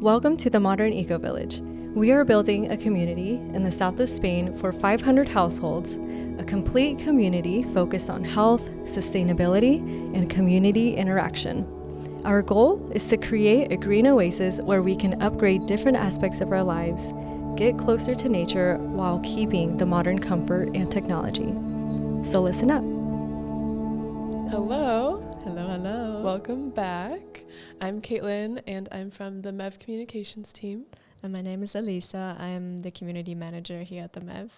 Welcome to the Modern Eco Village. We are building a community in the south of Spain for 500 households, a complete community focused on health, sustainability, and community interaction. Our goal is to create a green oasis where we can upgrade different aspects of our lives, get closer to nature while keeping the modern comfort and technology. So listen up. Hello. Hello, hello. Welcome back. I'm Caitlin, and I'm from the MEV Communications team. And my name is Elisa. I'm the community manager here at the MEV.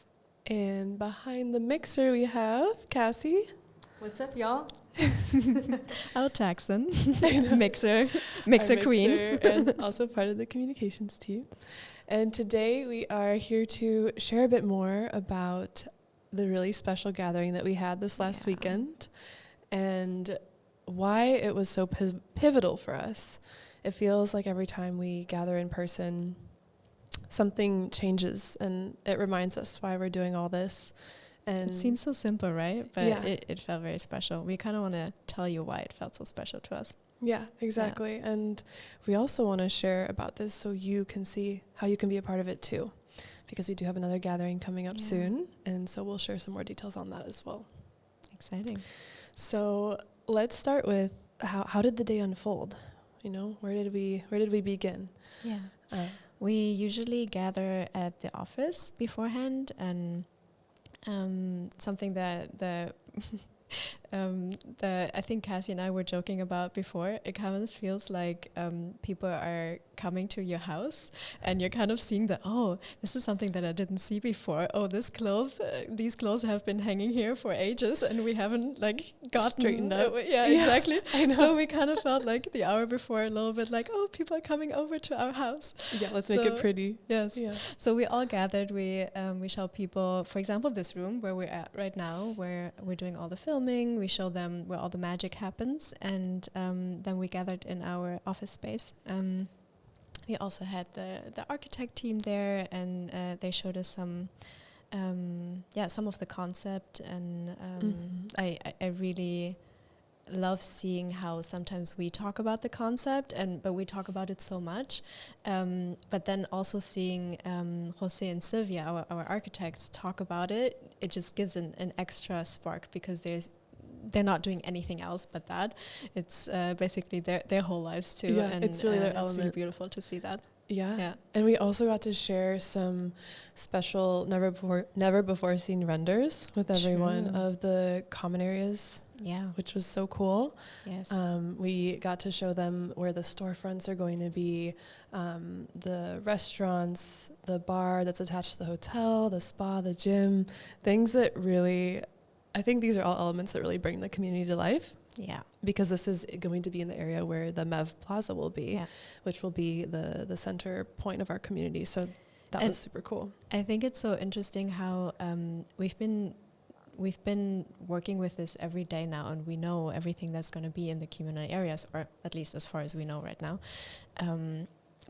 And behind the mixer, we have Cassie. What's up, y'all? Our Taxon, mixer queen. And also part of the communications team. And today we are here to share a bit more about the really special gathering that we had this last weekend and why it was so pivotal for us. It feels like every time we gather in person, something changes, and it reminds us why we're doing all this. And it seems so simple, right? But yeah. it felt very special. We kind of want to tell you why it felt so special to us. Yeah, exactly. Yeah. And we also want to share about this so you can see how you can be a part of it too, because we do have another gathering coming up soon, and so we'll share some more details on that as well. Exciting. So let's start with how did the day unfold? You know, where did we begin? Yeah. We usually gather at the office beforehand, and something that I think Cassie and I were joking about before, it kind of feels like people are coming to your house and you're kind of seeing that, oh, this is something that I didn't see before. Oh, these clothes have been hanging here for ages and we haven't gotten straightened up. Yeah, exactly. I know. So we kind of felt like the hour before a little bit like, oh, people are coming over to our house. Yeah, let's make it pretty. Yes. Yeah. So we all gathered. We show people, for example, this room where we're at right now, where we're doing all the filming. We show them where all the magic happens, and then we gathered in our office space. We also had the architect team there, and they showed us some of the concept, and I really love seeing how sometimes we talk about the concept, but we talk about it so much, but then also seeing Jose and Sylvia, our architects, talk about it, it just gives an extra spark, because they're not doing anything else but that. It's basically their whole lives too. Yeah, and it's really their it's element. really beautiful to see that. Yeah. And we also got to share some special never before seen renders with everyone of the common areas. Yeah. Which was so cool. Yes. We got to show them where the storefronts are going to be, the restaurants, the bar that's attached to the hotel, the spa, the gym, things that really, I think these are all elements that really bring the community to life. Yeah. Because this is going to be in the area where the MEV Plaza will be, which will be the center point of our community. So that was super cool. I think it's so interesting how we've been working with this every day now, and we know everything that's going to be in the community areas, or at least as far as we know right now.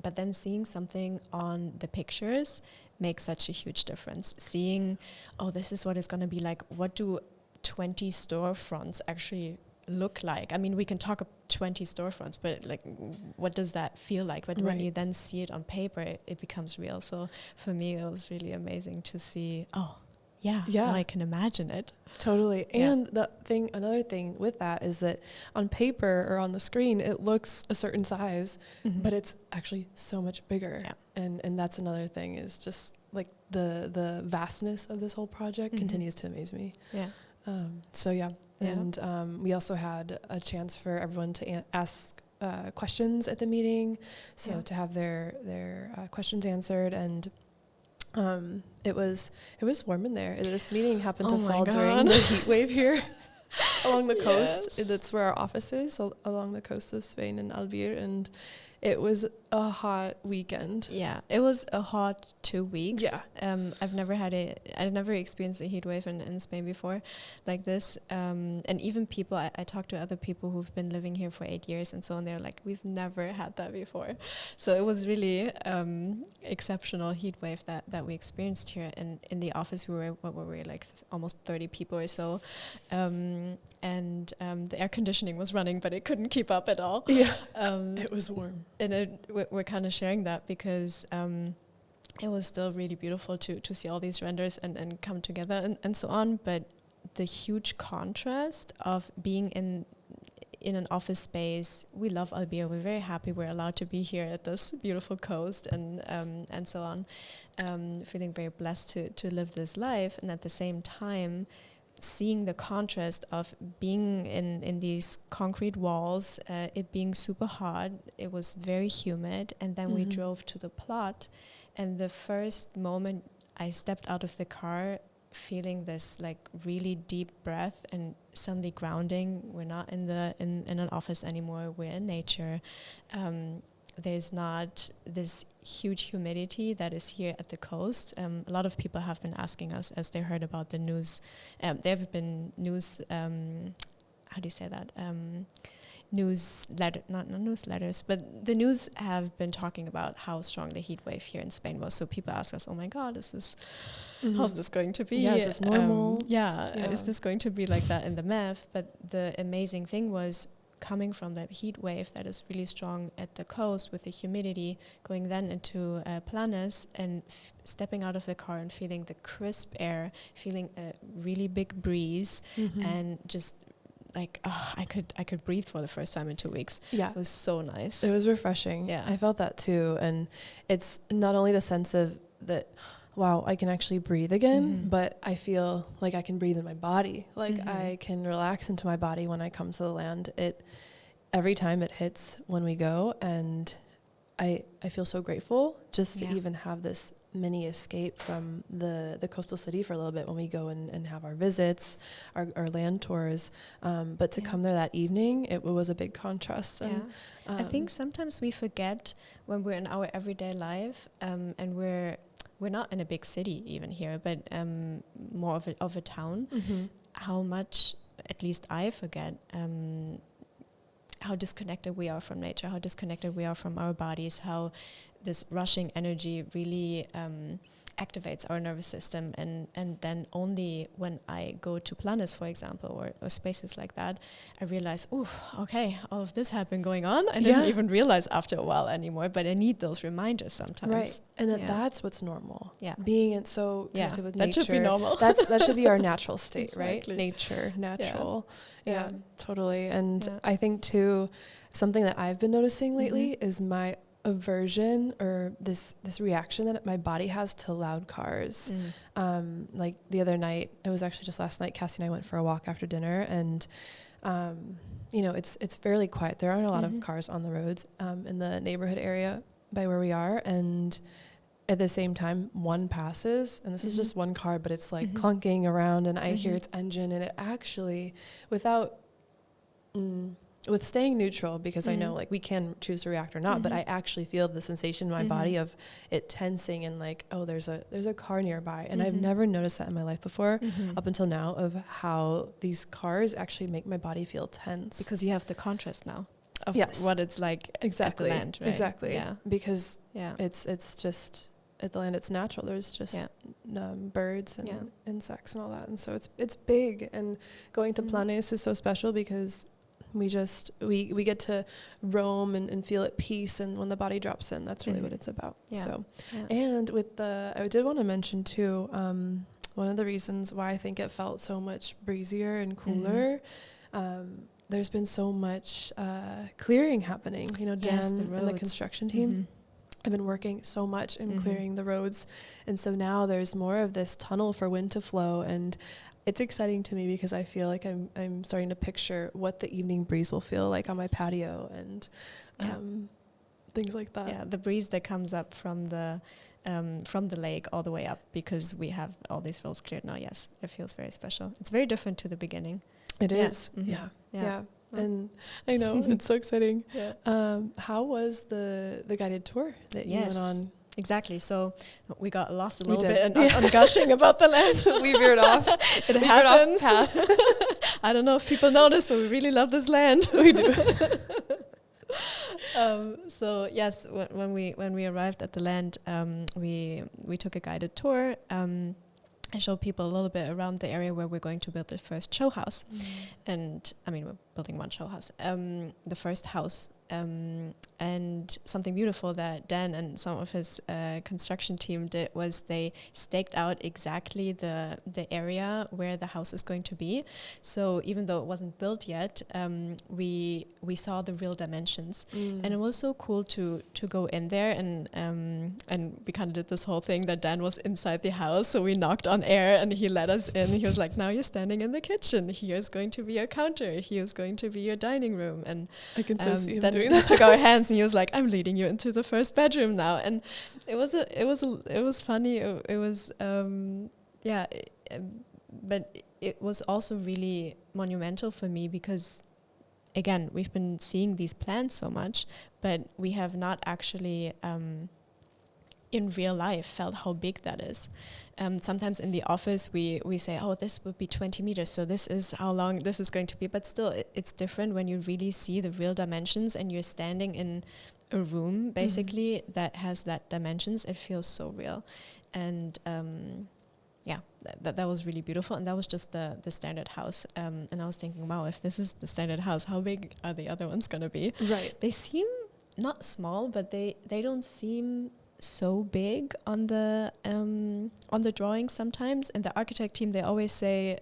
But then seeing something on the pictures makes such a huge difference. Seeing, oh, this is what it's going to be like. What do 20 storefronts actually look like? I mean, we can talk about 20 storefronts, but what does that feel like? But when you then see it on paper, it becomes real. So for me, it was really amazing to see, now I can imagine it. Totally. And another thing with that is that on paper or on the screen, it looks a certain size, but it's actually so much bigger. Yeah. And that's another thing, is just like the vastness of this whole project continues to amaze me. Yeah. And we also had a chance for everyone to ask questions at the meeting, so to have their questions answered, and it was warm in there. This meeting happened to fall during the heat wave here along the coast. That's where our office is, along the coast of Spain in Albir, and it was a hot weekend. Yeah, it was a hot 2 weeks. Yeah. I've never experienced a heat wave in Spain before like this. And even people, I talked to other people who've been living here for 8 years and so on. They're like, we've never had that before. So it was really exceptional heat wave that we experienced here. And in the office, we were almost 30 people or so. And the air conditioning was running, but it couldn't keep up at all. Yeah, it was warm. we're kind of sharing that because it was still really beautiful to see all these renders and come together and so on. But the huge contrast of being in an office space, we love Albia. We're very happy we're allowed to be here at this beautiful coast and so on. Feeling very blessed to live this life, and at the same time, seeing the contrast of being in these concrete walls, it being super hot, it was very humid, and then we drove to the plot, and the first moment I stepped out of the car feeling this like really deep breath and suddenly grounding. We're not in an office anymore, we're in nature. There's not this huge humidity that is here at the coast. A lot of people have been asking us as they heard about the news. There have been news, how do you say that? Newsletter, not newsletters, but the news have been talking about how strong the heat wave here in Spain was. So people ask us, oh my God, how's this going to be? Yeah, is this normal? Is this going to be like that in the MEF? But the amazing thing was coming from that heat wave that is really strong at the coast with the humidity, going then into Planes and stepping out of the car and feeling the crisp air, feeling a really big breeze, and just like I could breathe for the first time in 2 weeks. Yeah, it was so nice. It was refreshing. Yeah, I felt that too, and it's not only the sense of that, wow, I can actually breathe again, but I feel like I can breathe in my body. Like I can relax into my body when I come to the land. Every time it hits when we go, and I feel so grateful just to even have this mini escape from the coastal city for a little bit when we go and have our visits, our land tours. But to come there that evening, it was a big contrast. And, I think sometimes we forget when we're in our everyday life, and we're not in a big city even here, but more of a town, how much, at least I forget, how disconnected we are from nature, how disconnected we are from our bodies, how this rushing energy really activates our nervous system, and then only when I go to Planes, for example, or spaces like that, I realize, okay, all of this had been going on. I didn't even realize after a while anymore, but I need those reminders sometimes. Right, and that's what's normal. Yeah, being so connected with nature. That should be normal. that should be our natural state, exactly. Right? Nature, natural. Yeah, totally. And I think too, something that I've been noticing lately is my aversion or this reaction that my body has to loud cars. Like the other night, it was actually just last night, Cassie and I went for a walk after dinner, and it's fairly quiet. There aren't a lot of cars on the roads in the neighborhood area by where we are, and at the same time one passes, and this is just one car, but it's like clunking around, and I hear its engine, and it actually, with staying neutral, because I know like we can choose to react or not, but I actually feel the sensation in my body of it tensing and like, oh, there's a car nearby. And I've never noticed that in my life before up until now, of how these cars actually make my body feel tense. Because you have the contrast now of what it's like at the land, right? Exactly. Yeah. Because it's just at the land, it's natural. There's just birds and insects and all that. And so it's big, and going to Planes is so special because we get to roam and feel at peace, and when the body drops in, that's really what it's about. And with I did want to mention too, one of the reasons why I think it felt so much breezier and cooler, there's been so much clearing happening. Dan and the construction team have been working so much in clearing the roads, and so now there's more of this tunnel for wind to flow, and it's exciting to me because I feel like I'm starting to picture what the evening breeze will feel like on my patio, and things like that. Yeah, the breeze that comes up from the lake all the way up, because we have all these roads cleared now. Yes, it feels very special. It's very different to the beginning. It is. Yeah. And I know it's so exciting. How was the guided tour that you went on? Exactly. So we got lost a little bit on gushing about the land. We veered off. It happens. I don't know if people notice, but we really love this land. We do. So yes, when we arrived at the land, we took a guided tour. I showed people a little bit around the area where we're going to build the first show house. And I mean, we're building one show house. The first house and something beautiful that Dan and some of his construction team did was they staked out exactly the area where the house is going to be. So even though it wasn't built yet, we saw the real dimensions, and it was so cool to go in there, and we kind of did this whole thing that Dan was inside the house, so we knocked on air and he let us in. He was like, "Now you're standing in the kitchen. Here's going to be your counter. Here's going to be your dining room." And I can so see him then doing we that. took our hands and he was like, "I'm leading you into the first bedroom now." And it was funny. It was but it was also really monumental for me because, again, we've been seeing these plans so much, but we have not actually in real life felt how big that is. Sometimes in the office we say, oh, this would be 20 meters, so this is how long this is going to be. But still, it's different when you really see the real dimensions and you're standing in a room, basically, that has that dimensions. It feels so real. And that was really beautiful. And that was just the standard house. And I was thinking, wow, if this is the standard house, how big are the other ones going to be? Right. They seem not small, but they don't seem so big on the drawings sometimes. And the architect team, they always say,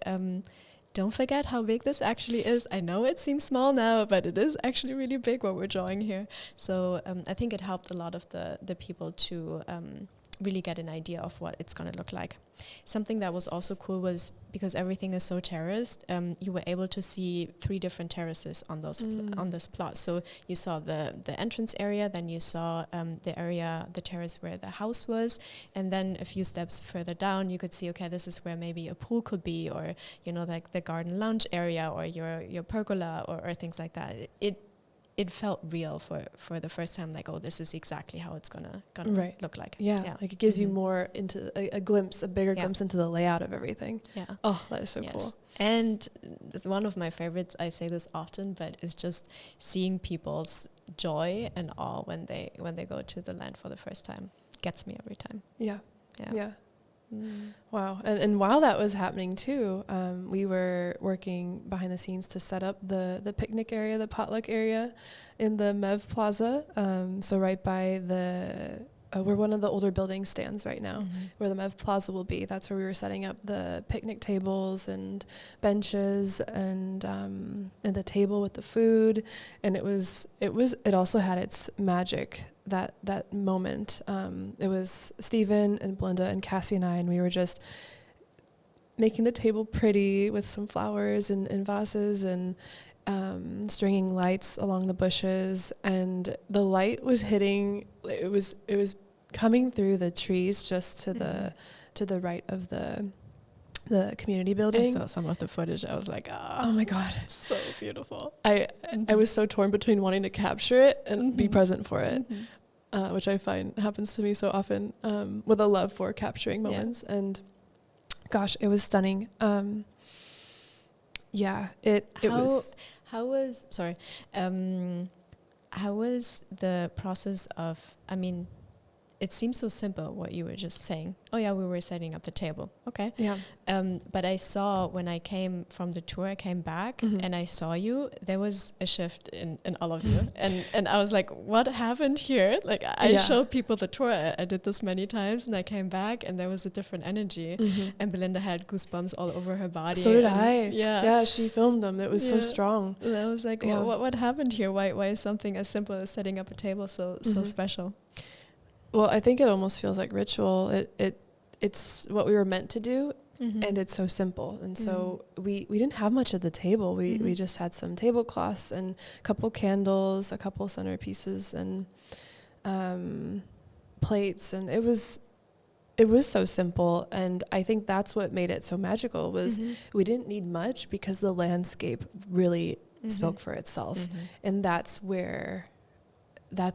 don't forget how big this actually is. I know it seems small now, but it is actually really big what we're drawing here. So I think it helped a lot of the people to really get an idea of what it's going to look like. Something that was also cool was, because everything is so terraced, you were able to see 3 different terraces on those on this plot. So you saw the entrance area, then you saw the terrace where the house was, and then a few steps further down you could see, okay, this is where maybe a pool could be, or like the garden lounge area, or your pergola, or things like that. It felt real for the first time, like, oh, this is exactly how it's gonna look like. Yeah, like it gives you more into a bigger glimpse into the layout of everything. Yeah. Oh, that is so cool. And one of my favorites, I say this often, but it's just seeing people's joy and awe when they go to the land for the first time. Gets me every time. Yeah. Mm. Wow. And while that was happening too, we were working behind the scenes to set up the picnic area, the potluck area in the Mev Plaza. So right by where one of the older buildings stands right now, where the Mev Plaza will be. That's where we were setting up the picnic tables and benches and the table with the food. And it also had its magic, that moment. It was Stephen and Belinda and Cassie and I, and we were just making the table pretty with some flowers and vases and stringing lights along the bushes, and the light was hitting. It was coming through the trees just to the right of the community building. I saw some of the footage. I was like, oh my god, so beautiful. I was so torn between wanting to capture it and be present for it, which I find happens to me so often, with a love for capturing moments. And gosh, it was stunning. How was the process of, I mean, it seems so simple what you were just saying. Oh yeah, we were setting up the table. Okay. Yeah. But I saw when I came from the tour, I came back and I saw you, there was a shift in all of you. And I was like, what happened here? Like I showed people the tour. I did this many times and I came back and there was a different energy. And Belinda had goosebumps all over her body. So did I. Yeah. Yeah, she filmed them. It was so strong. And I was like, what happened here? Why is something as simple as setting up a table so special? Well, I think it almost feels like ritual. It's what we were meant to do, and it's so simple. And so we didn't have much at the table. We just had some tablecloths and a couple candles, a couple centerpieces, and plates. And it was so simple. And I think that's what made it so magical, was we didn't need much because the landscape really spoke for itself. And that's where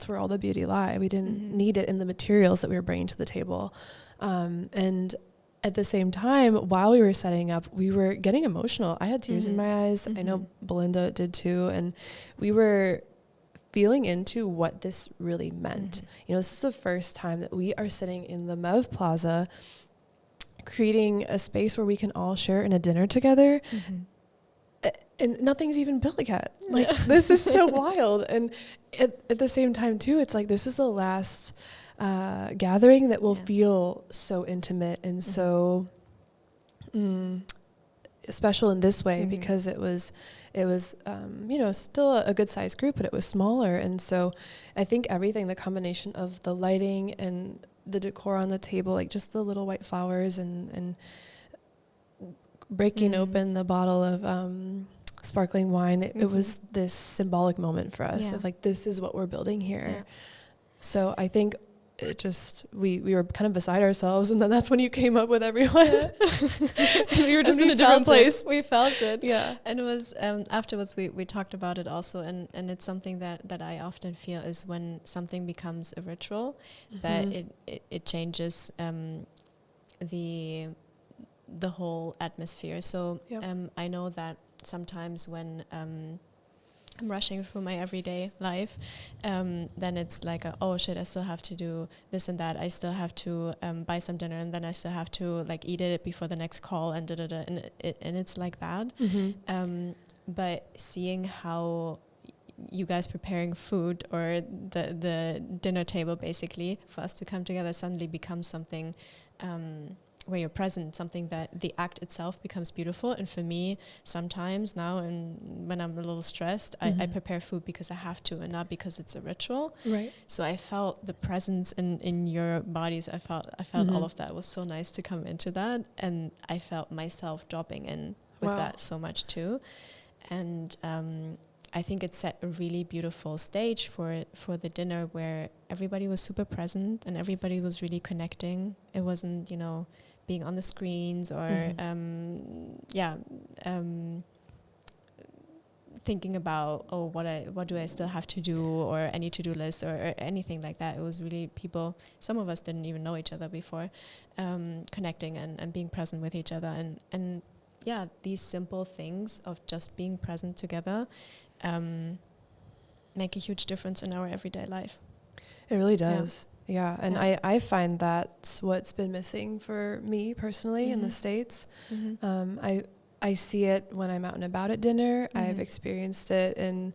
all the beauty lie. We didn't need it in the materials that we were bringing to the table. And at the same time, while we were setting up, we were getting emotional. I had tears in my eyes. I know Belinda did too. And we were feeling into what this really meant. This is the first time that we are sitting in the Mev Plaza, creating a space where we can all share in a dinner together. and nothing's even built yet. Like, this is so wild. And at the same time too, it's like, this is the last gathering that will feel so intimate and so special in this way, because it was still a good sized group, but it was smaller. And so I think everything, the combination of the lighting and the decor on the table, like just the little white flowers and breaking open the bottle of sparkling wine, it was this symbolic moment for us of like, this is what we're building here. So I think it just, we were kind of beside ourselves, and then that's when you came up with everyone. We were just in a different place. We felt it. Yeah. And it was, afterwards we talked about it also, and it's something that I often feel is when something becomes a ritual, that it changes the whole atmosphere. So I know that sometimes when I'm rushing through my everyday life, then it's like, oh shit, I still have to do this and that. I still have to buy some dinner, and then I still have to like eat it before the next call, and and it's like that. But seeing how you guys preparing food, or the dinner table basically for us to come together, suddenly becomes something where you're present, something that the act itself becomes beautiful. And for me, sometimes now, and when I'm a little stressed, I prepare food because I have to, and not because it's a ritual. Right. So I felt the presence in your bodies. I felt all of that. It was so nice to come into that, and I felt myself dropping in with that so much too. And I think it set a really beautiful stage for the dinner, where everybody was super present and everybody was really connecting. It wasn't, being on the screens or thinking about, oh, what do I still have to do, or any to-do list or anything like that. It was really people, some of us didn't even know each other before, connecting and being present with each other, and these simple things of just being present together make a huge difference in our everyday life. It really does. Yeah. And I find that's what's been missing for me personally in the States. I see it when I'm out and about at dinner. I've experienced it in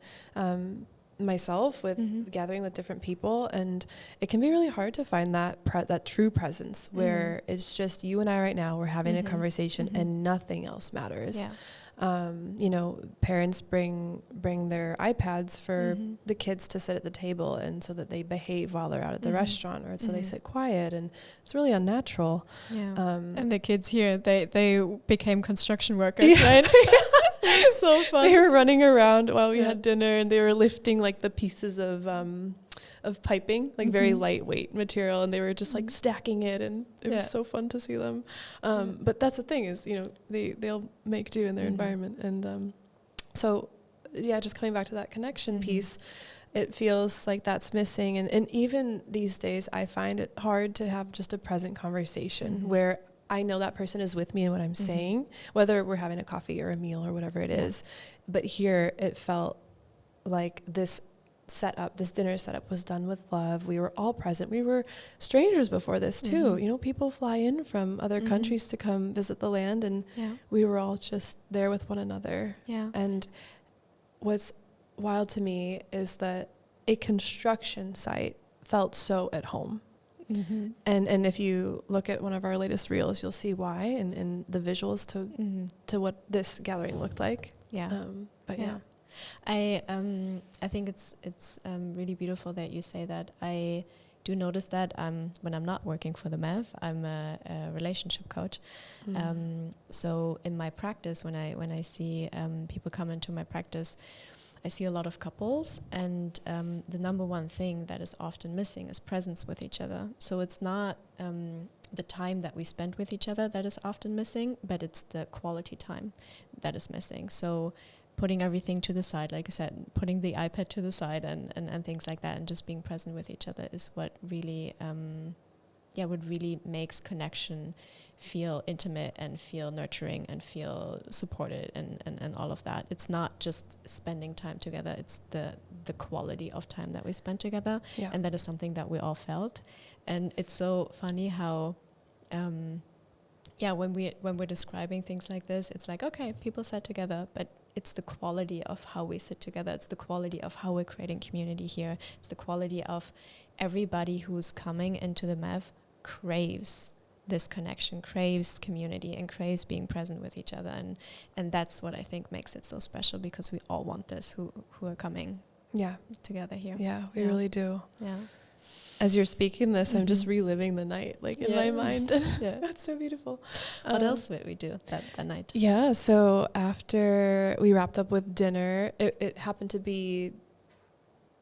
myself with gathering with different people, and it can be really hard to find that true presence where it's just you and I right now. We're having a conversation and nothing else matters. Parents bring their iPads for the kids to sit at the table, and so that they behave while they're out at the restaurant, or so they sit quiet, and it's really unnatural. And the kids here, they became construction workers, right? So fun. They were running around while we had dinner, and they were lifting like the pieces of piping, like very lightweight material, and they were just like stacking it, and it was so fun to see them. But that's the thing is, they'll make do in their environment. And just coming back to that connection piece, it feels like that's missing. And even these days, I find it hard to have just a present conversation where I know that person is with me in what I'm saying, whether we're having a coffee or a meal or whatever it is. But here it felt like this dinner setup was done with love. We were all present. We were strangers before this too. People fly in from other countries to come visit the land, and we were all just there with one another. And what's wild to me is that a construction site felt so at home. And if you look at one of our latest reels, you'll see why, and the visuals to what this gathering looked like. I think it's really beautiful that you say that. I do notice that when I'm not working for the MEV, I'm a relationship coach. So in my practice, when I see people come into my practice, I see a lot of couples, and the number one thing that is often missing is presence with each other. So it's not the time that we spend with each other that is often missing, but it's the quality time that is missing. So putting everything to the side, like I said, putting the iPad to the side and things like that, and just being present with each other is what really makes connection feel intimate and feel nurturing and feel supported and all of that. It's not just spending time together, it's the quality of time that we spend together. And that is something that we all felt. And it's so funny how when we're describing things like this, it's like, okay, people sat together, but it's the quality of how we sit together. It's the quality of how we're creating community here. It's the quality of everybody who's coming into the MEV craves this connection, craves community, and craves being present with each other. And that's what I think makes it so special, because we all want this who are coming together here. Yeah, we really do. Yeah. As you're speaking this, I'm just reliving the night, like in my mind. Yeah. That's so beautiful. What else did we do that night? Yeah, so after we wrapped up with dinner, it happened to be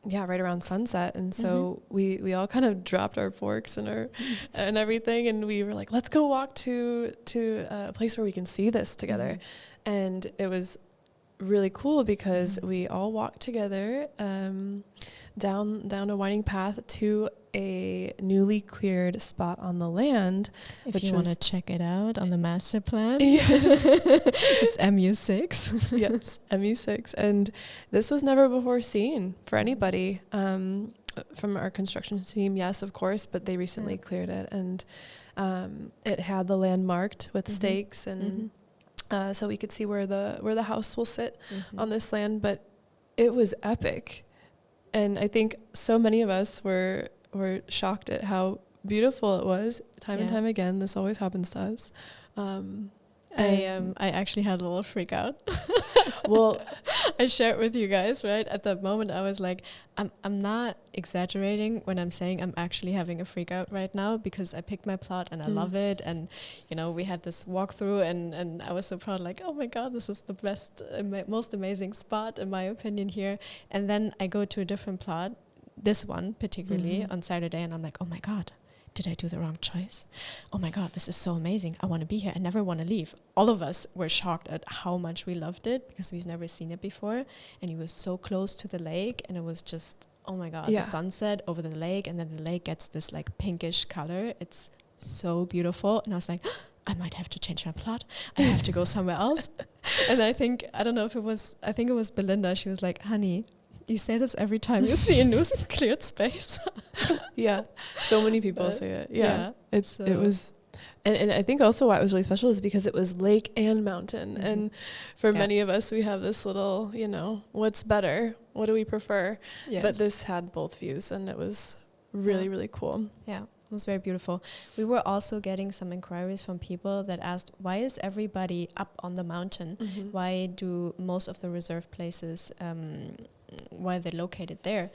right around sunset, and so we all kind of dropped our forks and our and everything, and we were like, let's go walk to a place where we can see this together. And it was really cool because we all walked together down a winding path to a newly cleared spot on the land. If you want to check it out on the master plan, yes, it's MU6. Yes, MU6, and this was never before seen for anybody from our construction team. Yes, of course, but they recently cleared it, and it had the land marked with stakes, and so we could see where the house will sit on this land. But it was epic, and I think so many of us were shocked at how beautiful it was. Time and time again, this always happens to us. I actually had a little freak out. Well, I shared with you guys, right? At that moment, I was like, I'm not exaggerating when I'm saying I'm actually having a freak out right now, because I picked my plot and I love it. And, you know, we had this walkthrough and I was so proud, like, oh my God, this is the best, most amazing spot in my opinion here. And then I go to a different plot, this one particularly on Saturday, and I'm like, oh my God, did I do the wrong choice? Oh my God, this is so amazing. I want to be here. I never want to leave. All of us were shocked at how much we loved it, because we've never seen it before. And you were so close to the lake, and it was just, oh my God, the sunset over the lake, and then the lake gets this like pinkish color. It's so beautiful. And I was like, I might have to change my plot. I have to go somewhere else. And I think it was Belinda. She was like, honey, you say this every time you see a new cleared space. Yeah, so many people say it. It was, and I think also why it was really special is because it was lake and mountain. And for many of us, we have this little, what's better? What do we prefer? Yes. But this had both views, and it was really, really cool. Yeah. It was very beautiful. We were also getting some inquiries from people that asked, why is everybody up on the mountain? Why do most of the reserve places, why they're located there?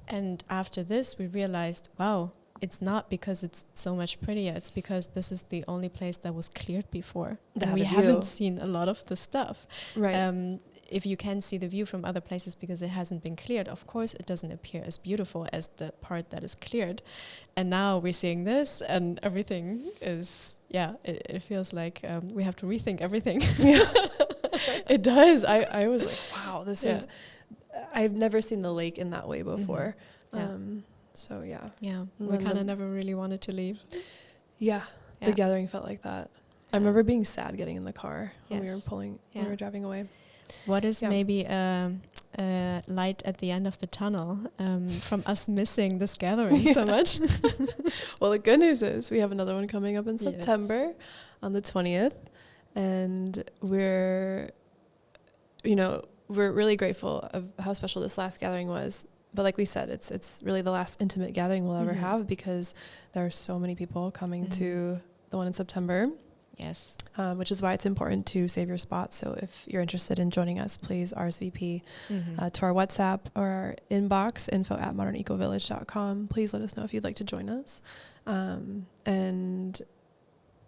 And after this, we realized, wow, it's not because it's so much prettier. It's because this is the only place that was cleared before. And we haven't seen a lot of the stuff. Right. If you can see the view from other places because it hasn't been cleared, of course it doesn't appear as beautiful as the part that is cleared. And now we're seeing this, and everything is, it feels like we have to rethink everything. It does. I was like, wow, this is, I've never seen the lake in that way before. So we kind of never really wanted to leave. The gathering felt like that. I remember being sad getting in the car when we were when we were driving away. What is maybe a light at the end of the tunnel from us missing this gathering so much? Well, the good news is we have another one coming up in September on the 20th, and we're really grateful of how special this last gathering was. But like we said, it's really the last intimate gathering we'll ever have, because there are so many people coming to the one in September. Yes. Which is why it's important to save your spot. So if you're interested in joining us, please RSVP to our WhatsApp or our inbox, info@moderneecovillage.com. Please let us know if you'd like to join us. And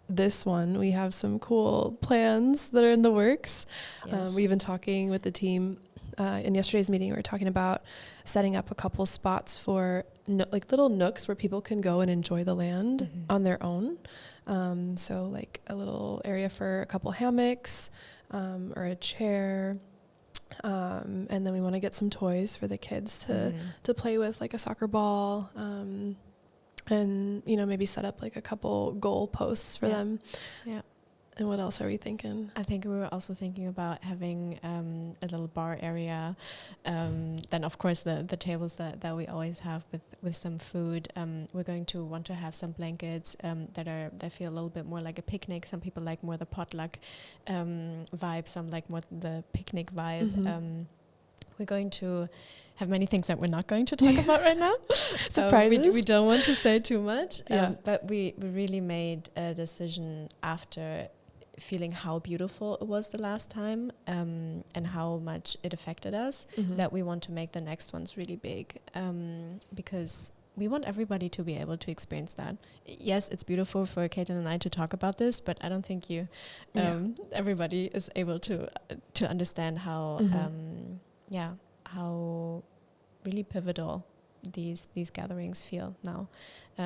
this one, we have some cool plans that are in the works. Yes. We've been talking with the team. In yesterday's meeting, we were talking about setting up a couple spots for little nooks where people can go and enjoy the land on their own. So like a little area for a couple hammocks or a chair. And then we want to get some toys for the kids to play with, like a soccer ball. And, maybe set up like a couple goal posts for them. Yeah. And what else are we thinking? I think we were also thinking about having a little bar area. Then, of course, the tables that we always have with some food. We're going to want to have some blankets that feel a little bit more like a picnic. Some people like more the potluck vibe. Some like more the picnic vibe. Mm-hmm. We're going to have many things that we're not going to talk about right now. Surprises. We don't want to say too much. Yeah. But we really made a decision after feeling how beautiful it was the last time, and how much it affected us, Mm-hmm. that we want to make the next ones really big, because we want everybody to be able to experience that. Yes, it's beautiful for Caitlin and I to talk about this, but I don't think everybody is able to understand how how really pivotal these gatherings feel now.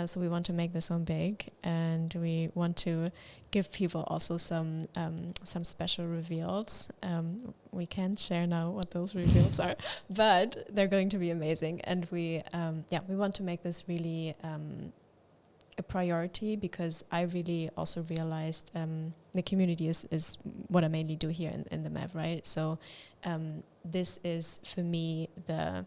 So we want to make this one big, and we want to give people also some special reveals. We can't share now what those reveals are, but they're going to be amazing. And we want to make this really a priority, because I really also realized the community is what I mainly do here in the MEV, right? So this is for me the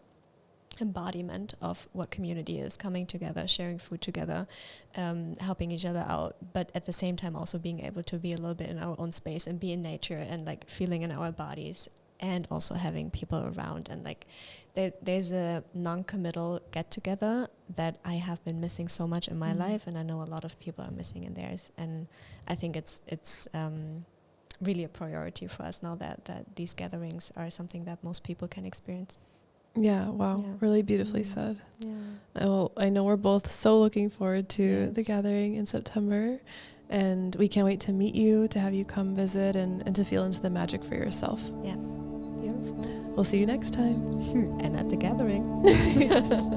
embodiment of what community is: coming together, sharing food together, helping each other out, but at the same time also being able to be a little bit in our own space and be in nature and like feeling in our bodies, and also having people around. And like there's a non-committal get together that I have been missing so much in my life, and I know a lot of people are missing in theirs, and I think it's really a priority for us now that these gatherings are something that most people can experience. Yeah, wow. Yeah. Really beautifully said. Yeah. Well, I know we're both so looking forward to the Yes. gathering in September, and we can't wait to meet you, to have you come visit, and to feel into the magic for yourself. Yeah. Beautiful. We'll see you next time. And at the gathering. Yes.